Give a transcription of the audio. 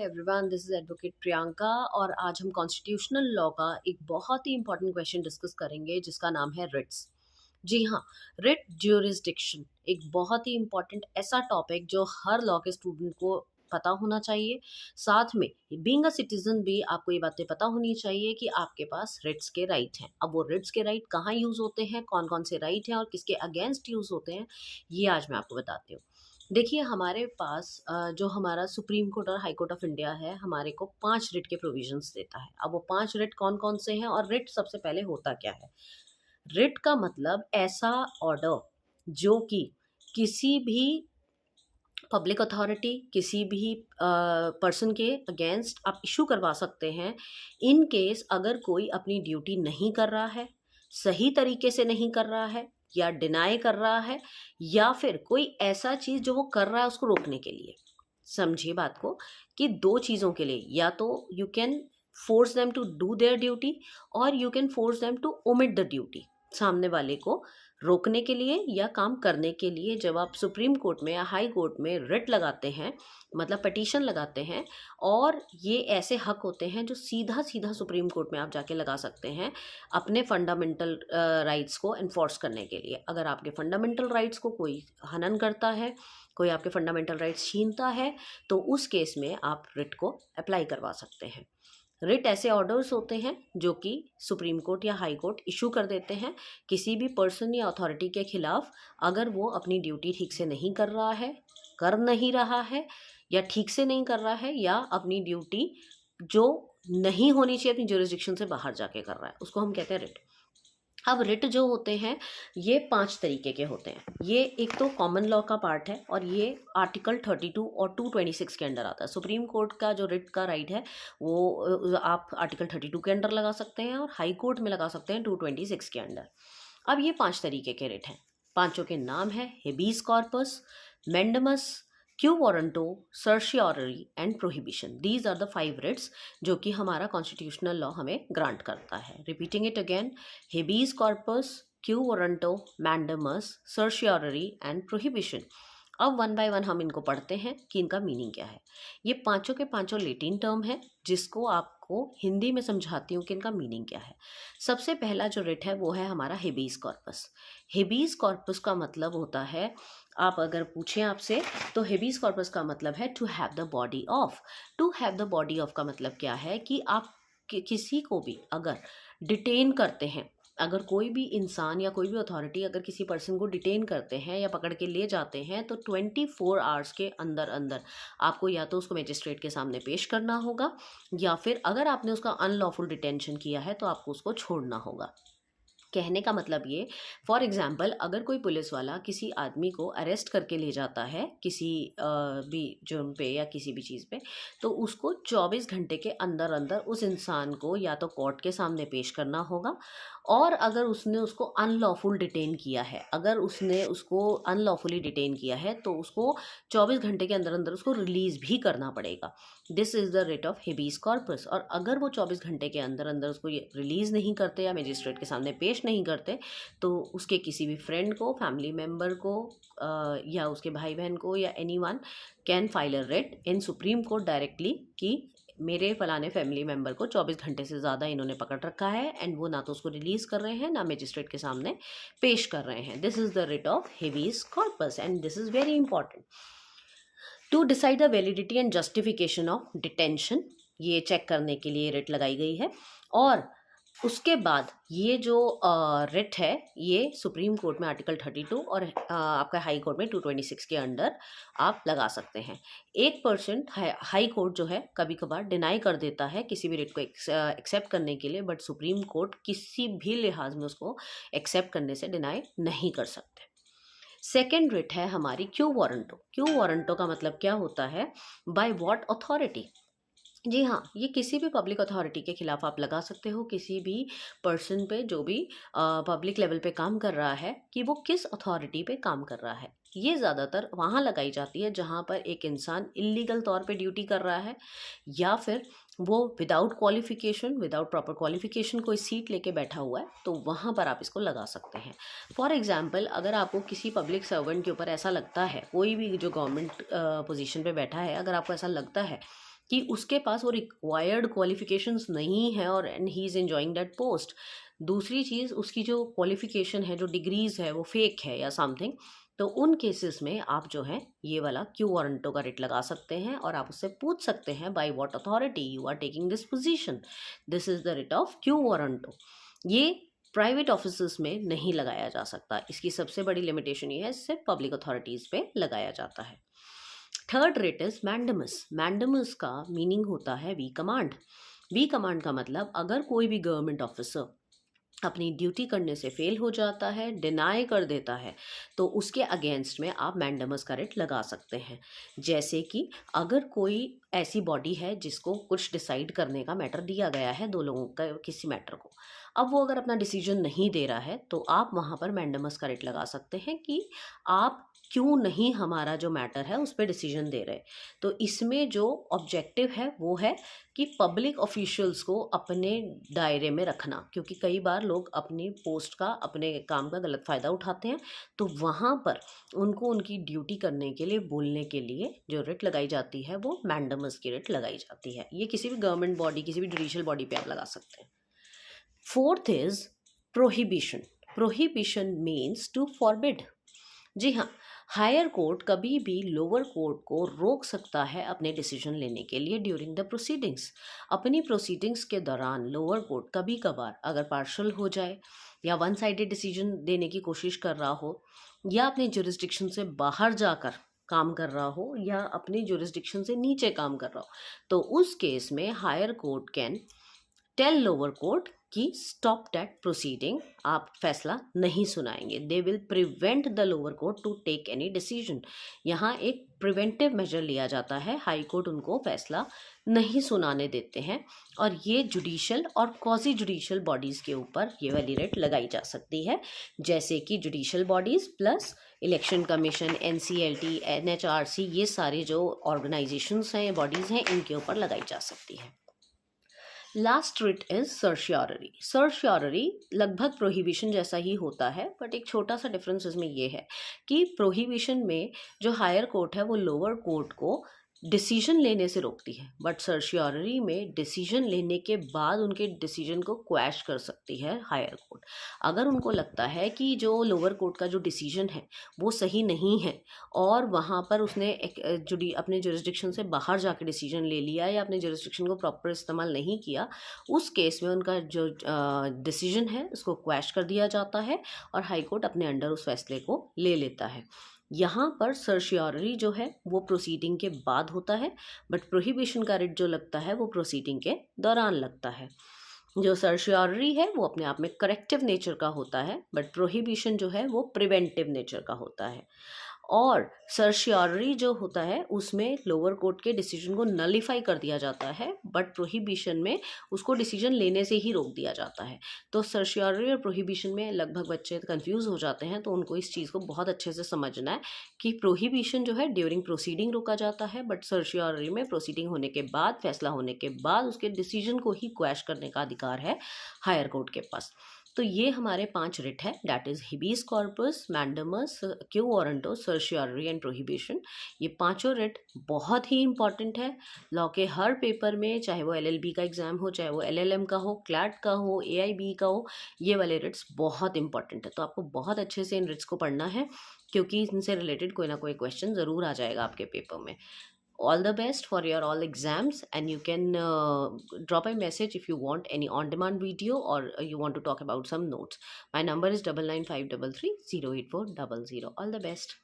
Everyone, this is advocate Priyanka और आज हम कॉन्स्टिट्यूशनल लॉ का एक बहुत ही इंपॉर्टेंट क्वेश्चन डिस्कस करेंगे जिसका नाम है रिट्स। जी हाँ, रिट ज्यूरिसडिक्शन एक बहुत ही इंपॉर्टेंट ऐसा टॉपिक जो हर लॉ के स्टूडेंट को पता होना चाहिए। साथ में बीइंग अ सिटीजन भी आपको ये बातें पता होनी चाहिए कि आपके पास रिट्स के राइट हैं। अब वो रिट्स के राइट कहाँ यूज होते हैं, कौन कौन से राइट हैं और किसके अगेंस्ट यूज होते हैं, ये आज मैं आपको बताती हूँ। देखिए, हमारे पास जो हमारा सुप्रीम कोर्ट और हाई कोर्ट ऑफ इंडिया है, हमारे को 5 रिट के प्रोविजंस देता है। अब वो 5 रिट कौन-कौन से हैं और रिट सबसे पहले होता क्या है? रिट का मतलब ऐसा ऑर्डर जो कि किसी भी पब्लिक अथॉरिटी, किसी भी पर्सन के अगेंस्ट आप इश्यू करवा सकते हैं, इन केस अगर कोई अपनी ड्यूटी नहीं कर रहा है, सही तरीके से नहीं कर रहा है या डिनाई कर रहा है, या फिर कोई ऐसा चीज़ जो वो कर रहा है उसको रोकने के लिए। समझिए बात को कि 2 चीज़ों के लिए, या तो you can force them to do their duty और you can force them to omit the duty. सामने वाले को रोकने के लिए या काम करने के लिए जब आप सुप्रीम कोर्ट में या हाई कोर्ट में रिट लगाते हैं, मतलब पिटीशन लगाते हैं, और ये ऐसे हक होते हैं जो सीधा सीधा सुप्रीम कोर्ट में आप जाके लगा सकते हैं अपने फंडामेंटल राइट्स को इन्फोर्स करने के लिए। अगर आपके फंडामेंटल राइट्स को कोई हनन करता है, कोई आपके फंडामेंटल राइट्स छीनता है, तो उस केस में आप रिट को अप्लाई करवा सकते हैं। रिट ऐसे ऑर्डर्स होते हैं जो कि सुप्रीम कोर्ट या हाई कोर्ट इशू कर देते हैं किसी भी पर्सन या अथॉरिटी के खिलाफ, अगर वो अपनी ड्यूटी ठीक से नहीं कर रहा है, कर नहीं रहा है, या ठीक से नहीं कर रहा है, या अपनी ड्यूटी जो नहीं होनी चाहिए अपनी ज्यूरिसडिक्शन से बाहर जाके कर रहा है, उसको हम कहते हैं रिट। अब रिट जो होते हैं ये 5 तरीके के होते हैं। ये एक तो कॉमन लॉ का पार्ट है और ये आर्टिकल 32 और 226 के अंडर आता है। सुप्रीम कोर्ट का जो रिट का राइट है वो आप आर्टिकल 32 के अंडर लगा सकते हैं और हाई कोर्ट में लगा सकते हैं 226 के अंडर। अब ये 5 तरीके के रिट हैं। पांचों के नाम है habeas corpus, mandamus, quo warranto, certiorari and prohibition. These are the 5 writs जो कि हमारा कॉन्स्टिट्यूशनल लॉ हमें ग्रांट करता है। Repeating it again, habeas corpus, quo warranto, mandamus, certiorari and prohibition. अब वन बाय वन हम इनको पढ़ते हैं कि इनका मीनिंग क्या है। ये पांचों के पांचों लेटिन टर्म है जिसको आपको हिंदी में समझाती हूँ कि इनका मीनिंग क्या है। सबसे पहला जो रिट है वो है हमारा हेबीज कॉर्पस। हेबीज कॉर्पस का मतलब होता है, आप अगर पूछें आपसे, तो हेबीज कॉर्पस का मतलब है to have the body of. To have the body of का मतलब क्या है कि आप किसी को भी अगर डिटेन करते हैं, अगर कोई भी इंसान या कोई भी अथॉरिटी अगर किसी पर्सन को डिटेन करते हैं या पकड़ के ले जाते हैं, तो 24 आवर्स के अंदर अंदर आपको या तो उसको मजिस्ट्रेट के सामने पेश करना होगा, या फिर अगर आपने उसका अनलॉफुल डिटेंशन किया है तो आपको उसको छोड़ना होगा। कहने का मतलब ये, फॉर एग्जाम्पल अगर कोई पुलिस वाला किसी आदमी को अरेस्ट करके ले जाता है किसी भी जुर्म पे या किसी भी चीज़ पे, तो उसको 24 घंटे के अंदर अंदर उस इंसान को या तो कोर्ट के सामने पेश करना होगा, और अगर उसने उसको अनलॉफुल डिटेन किया है, अगर उसने उसको अनलॉफुली डिटेन किया है, तो उसको 24 घंटे के अंदर अंदर उसको रिलीज़ भी करना पड़ेगा। This is the writ of habeas corpus. और अगर वो 24 घंटे के अंदर अंदर उसको ये रिलीज़ नहीं करते या मजिस्ट्रेट के सामने पेश नहीं करते, तो उसके किसी भी फ्रेंड को, फैमिली मेम्बर को, या उसके भाई बहन को, या anyone can file a writ in supreme court directly कि मेरे फलाने फैमिली मेम्बर को 24 घंटे से ज़्यादा इन्होंने पकड़ रखा है एंड वो ना तो उसको रिलीज़ कर रहे हैं ना मजिस्ट्रेट के सामने पेश कर रहे हैं। This is the writ of habeas corpus and this is very important to decide the validity and justification of detention. ये चेक करने के लिए रिट लगाई गई है। और उसके बाद ये जो रिट है ये सुप्रीम कोर्ट में आर्टिकल 32 और आपका हाई कोर्ट में 226 के अंडर आप लगा सकते हैं। 1% हाई कोर्ट जो है कभी कभार डिनाई कर देता है किसी भी रिट को एक्सेप्ट करने के लिए, बट सुप्रीम कोर्ट किसी भी लिहाज में उसको एक्सेप्ट करने से डिनाई नहीं कर सकते। सेकेंड रिट है हमारी क्यू वारंटो। क्यू वारंटो का मतलब क्या होता है, बाय व्हाट अथॉरिटी। जी हाँ, ये किसी भी पब्लिक अथॉरिटी के खिलाफ आप लगा सकते हो, किसी भी पर्सन पे जो भी पब्लिक लेवल पे काम कर रहा है, कि वो किस अथॉरिटी पे काम कर रहा है। ये ज़्यादातर वहाँ लगाई जाती है जहाँ पर एक इंसान इलीगल तौर पे ड्यूटी कर रहा है, या फिर वो without qualification, without proper qualification कोई सीट लेके बैठा हुआ है, तो वहाँ पर आप इसको लगा सकते हैं। फॉर एग्जाम्पल अगर आपको किसी पब्लिक सर्वेंट के ऊपर ऐसा लगता है, कोई भी जो गवर्नमेंट पोजीशन पे बैठा है, अगर आपको ऐसा लगता है कि उसके पास वो रिक्वायर्ड क्वालिफिकेशंस नहीं है और and he is enjoying that post. दूसरी चीज़, उसकी जो क्वालिफिकेशन है, जो डिग्रीज़ है, वो फेक है या समथिंग, तो उन केसेस में आप जो है ये वाला क्यू वारंटो का रिट लगा सकते हैं और आप उससे पूछ सकते हैं by what authority you are taking this position, this is the writ of quo warranto. ये प्राइवेट ऑफिस में नहीं लगाया जा सकता, इसकी सबसे बड़ी लिमिटेशन ये है, इससे पब्लिक अथॉरिटीज़ पे लगाया जाता है। Third writ is mandamus. Mandamus का मीनिंग होता है वी कमांड। वी कमांड का मतलब अगर कोई भी गवर्नमेंट ऑफिसर अपनी ड्यूटी करने से फेल हो जाता है, डिनाई कर देता है, तो उसके अगेंस्ट में आप मैंडमस का रिट लगा सकते हैं। जैसे कि अगर कोई ऐसी बॉडी है जिसको कुछ डिसाइड करने का मैटर दिया गया है, दो लोगों का किसी मैटर को, अब वो अगर अपना डिसीजन नहीं दे रहा है तो आप वहाँ पर मैंडमस का रिट लगा सकते हैं कि आप क्यों नहीं हमारा जो मैटर है उस पर डिसीजन दे रहे। तो इसमें जो ऑब्जेक्टिव है वो है कि पब्लिक ऑफिशियल्स को अपने दायरे में रखना, क्योंकि कई बार लोग अपनी पोस्ट का, अपने काम का गलत फ़ायदा उठाते हैं, तो वहाँ पर उनको उनकी ड्यूटी करने के लिए, बोलने के लिए जो रिट लगाई जाती है वो मैंडमस की रिट लगाई जाती है। ये किसी भी गवर्नमेंट बॉडी, किसी भी जुडिशियल बॉडी पे आप लगा सकते हैं। Fourth is prohibition. Prohibition means to forbid. जी हाँ, हायर कोर्ट कभी भी लोअर कोर्ट को रोक सकता है अपने डिसीजन लेने के लिए ड्यूरिंग द प्रोसीडिंग्स। अपनी प्रोसीडिंग्स के दौरान लोअर कोर्ट कभी कभार अगर पार्शल हो जाए या वन साइडेड डिसीजन देने की कोशिश कर रहा हो या अपने जुरिस्डिक्शन से बाहर जाकर काम कर रहा हो या अपनी जुरिस्डिक्शन से नीचे काम कर रहा हो, तो उस केस में higher court can tell lower court कि स्टॉप दैट प्रोसीडिंग, आप फैसला नहीं सुनाएंगे। They will prevent the lower court to take any decision. यहाँ एक प्रिवेंटिव मेजर लिया जाता है, हाई कोर्ट उनको फैसला नहीं सुनाने देते हैं। और ये जुडिशियल और क्वाजी जुडिशियल बॉडीज़ के ऊपर ये वाली रेट लगाई जा सकती है, जैसे कि judicial bodies plus election commission, NCLT, NHRC, ये सारे जो ऑर्गेनाइजेशंस हैं, बॉडीज़ हैं, इनके ऊपर लगाई जा सकती है। Last writ is certiorari. Certiorari लगभग प्रोहिबिशन जैसा ही होता है, बट एक छोटा सा डिफरेंस इसमें यह है कि प्रोहिबिशन में जो हायर कोर्ट है वो लोअर कोर्ट को डिसीजन लेने से रोकती है, बट सर्शियररी में डिसीजन लेने के बाद उनके डिसीजन को क्वैश कर सकती है हायर कोर्ट। अगर उनको लगता है कि जो लोअर कोर्ट का जो डिसीजन है वो सही नहीं है और वहाँ पर उसने अपने जुरिस्डिक्शन से बाहर जाकर डिसीजन ले लिया या अपने जुरिस्डिक्शन को प्रॉपर इस्तेमाल नहीं किया, उस केस में उनका जो डिसीजन है उसको क्वैश कर दिया जाता है और हाई कोर्ट अपने अंडर उस फैसले को ले लेता है। यहाँ पर सर्शियररी जो है वो प्रोसीडिंग के बाद होता है, बट प्रोहिबिशन का रिट जो लगता है वो प्रोसीडिंग के दौरान लगता है। जो सर्शियररी है वो अपने आप में करेक्टिव नेचर का होता है, बट प्रोहिबिशन जो है वो प्रिवेंटिव नेचर का होता है। और सर्शियररी जो होता है उसमें लोअर कोर्ट के डिसीजन को नलिफाई कर दिया जाता है, बट प्रोहिबिशन में उसको डिसीजन लेने से ही रोक दिया जाता है। तो सर्शियररी और प्रोहिबिशन में लगभग बच्चे कंफ्यूज हो जाते हैं, तो उनको इस चीज़ को बहुत अच्छे से समझना है कि प्रोहिबिशन जो है ड्यूरिंग प्रोसीडिंग रोका जाता है, बट सर्शियररी में प्रोसीडिंग होने के बाद, फैसला होने के बाद उसके डिसीजन को ही क्वैश करने का अधिकार है हायर कोर्ट के पास। तो ये हमारे 5 रिट है, that is habeas corpus, mandamus, quo warranto, certiorari and prohibition. ये पांचों रिट बहुत ही इंपॉर्टेंट है लॉ के हर पेपर में, चाहे वो LLB का एग्जाम हो, चाहे वो LLM का हो, क्लैट का हो, AIB का हो, ये वाले रिट्स बहुत इंपॉर्टेंट है। तो आपको बहुत अच्छे से इन रिट्स को पढ़ना है, क्योंकि इनसे रिलेटेड कोई ना कोई क्वेश्चन ज़रूर आ जाएगा आपके पेपर में। All the best for your all exams, and you can drop a message if you want any on demand video or you want to talk about some notes. My number is 9953308400. All the best.